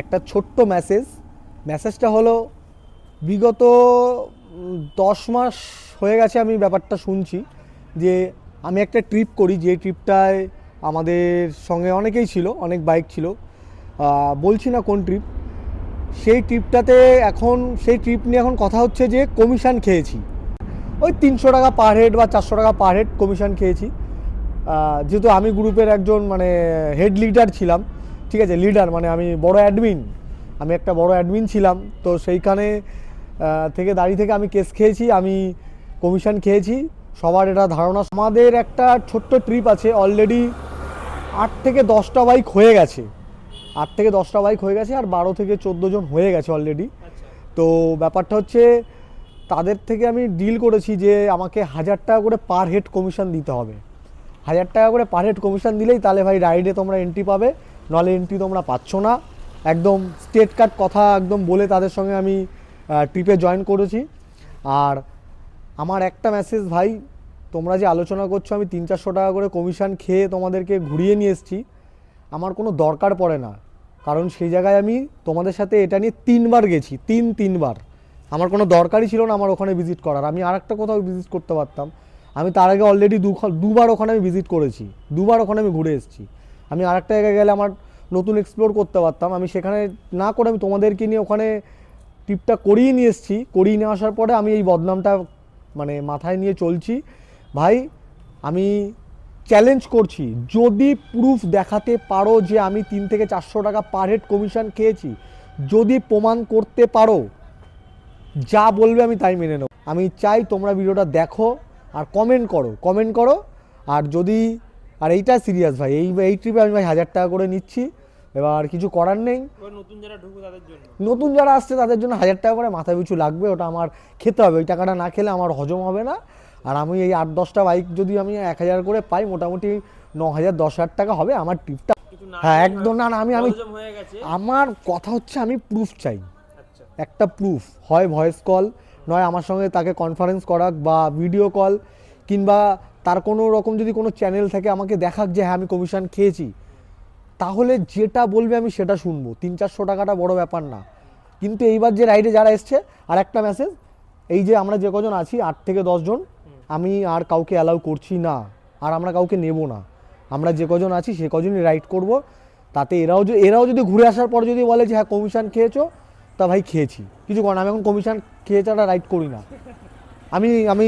একটা ছোট্ট মেসেজটা হলো বিগত 10 মাস হয়ে গেছে আমি ব্যাপারটা শুনছি যে আমি একটা ট্রিপ করি, যে ট্রিপটায় আমাদের সঙ্গে অনেকেই ছিল, অনেক বাইক ছিল, বলছি না কোন ট্রিপ। সেই ট্রিপটাতে এখন সেই ট্রিপ নিয়ে এখন কথা হচ্ছে যে কমিশন খেয়েছি, ওই 300 টাকা পার হেড বা 400 টাকা পার হেড কমিশন খেয়েছি। যেহেতু আমি গ্রুপের একজন মানে হেড লিডার ছিলাম, ঠিক আছে, লিডার মানে আমি বড় অ্যাডমিন, আমি একটা বড় অ্যাডমিন ছিলাম, তো সেইখানে থেকে দাঁড়িয়ে থেকে আমি কেস খেয়েছি, আমি কমিশন খেয়েছি। সবার এটা ধারণা। আমাদের একটা ছোট্ট ট্রিপ আছে, অলরেডি 8 থেকে 10টা বাইক হয়ে গেছে, 8 থেকে 10টা বাইক হয়ে গেছে, আর 12 থেকে 14 জন হয়ে গেছে অলরেডি। তো ব্যাপারটা হচ্ছে তাদের থেকে আমি ডিল করেছি যে আমাকে 1000 টাকা করে পার হেড কমিশন দিতে হবে। 1000 টাকা করে পার হেড কমিশন দিলেই তাহলে ভাই রাইডে তোমরা এন্ট্রি পাবে, নাহলে এন্ট্রি তোমরা পাচ্ছ না। একদম স্টেট কাট কথা একদম বলে তাদের সঙ্গে আমি ট্রিপে জয়েন করেছি। আর আমার একটা মেসেজ ভাই, তোমরা যে আলোচনা করছো আমি 300-400 টাকা করে কমিশন খেয়ে তোমাদেরকে ঘুরিয়ে নিয়ে এসেছি, আমার কোনো দরকার পড়ে না। কারণ সেই জায়গায় আমি তোমাদের সাথে এটা নিয়ে 3বার গেছি, তিনবার। আমার কোনো দরকারই ছিল না আমার ওখানে ভিজিট করার। আমি আর একটা কোথাও ভিজিট করতে পারতাম। আমি তার আগে অলরেডি দুবার ওখানে আমি ভিজিট করেছি, দুবার ওখানে আমি ঘুরে এসেছি। আমি আর একটা জায়গায় গেলে আমার নতুন এক্সপ্লোর করতে পারতাম। আমি সেখানে না করে আমি তোমাদেরকে নিয়ে ওখানে ট্রিপটা করিয়ে নিয়ে এসেছি। করিয়ে নিয়ে আসার পরে আমি এই বদনামটা মানে মাথায় নিয়ে চলছি। ভাই আমি চ্যালেঞ্জ করছি, যদি প্রুফ দেখাতে পারো যে আমি 3 থেকে 400 টাকা পার হেড কমিশন খেয়েছি, যদি প্রমাণ করতে পারো, যা বলবে আমি তাই মেনে নেব। আমি চাই তোমরা ভিডিওটা দেখো আর কমেন্ট করো। আর যদি আর এইটা সিরিয়াস ভাই, এই ট্রিপে আমি ভাই 1000 টাকা করে নিচ্ছি, এবার কিছু করার নেই। নতুন যারা আসছে তাদের জন্য 1000 টাকা করে মাথা পিছু লাগবে, ওটা আমার খেতে হবে। ওই টাকাটা না খেলে আমার হজম হবে না। আর আমি এই 8-10টা বাইক যদি আমি 1000 করে পাই, মোটামুটি 9000 10,000 টাকা হবে আমার ট্রিপটা। হ্যাঁ একদম। না আমি আমার কথা হচ্ছে আমি প্রুফ চাই, একটা প্রুফ, হয় ভয়েস কল, নয় আমার সঙ্গে তাকে কনফারেন্স করাক বা ভিডিও কল, কিংবা তার কোনো রকম যদি কোনো চ্যানেল থেকে আমাকে দেখাক যে হ্যাঁ আমি কমিশন খেয়েছি, তাহলে যেটা বলবে আমি সেটা শুনবো। 300-400 টাকাটা বড় ব্যাপার না। কিন্তু এইবার যে রাইডে যারা এসছে, আর একটা মেসেজ, এই যে আমরা যে কজন আছি 8 থেকে 10 জন, আমি আর কাউকে অ্যালাউ করছি না, আর আমরা কাউকে নেব না। আমরা যে কজন আছি সে কজনই রাইড করব। তাতে এরাও যদি ঘুরে আসার পর যদি বলে যে হ্যাঁ কমিশন খেয়েছো, তা ভাই খেয়েছি, কিছু কর না। আমি এখন কমিশন খেয়ে ছাড়া রাইড করি না। আমি আমি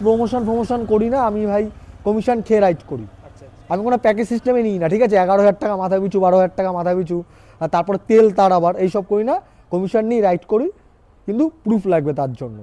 প্রমোশন করি না, আমি ভাই কমিশন খেয়ে রাইড করি। আমি কোনো প্যাকেজ সিস্টেমে নিই না, ঠিক আছে, 11,000 টাকা মাথা পিছু, 12,000 টাকা মাথা পিছু, আর তারপরে তেল, তার আবার এইসব করি না। কমিশন নিয়ে রাইড করি, কিন্তু প্রুফ লাগবে তার জন্য।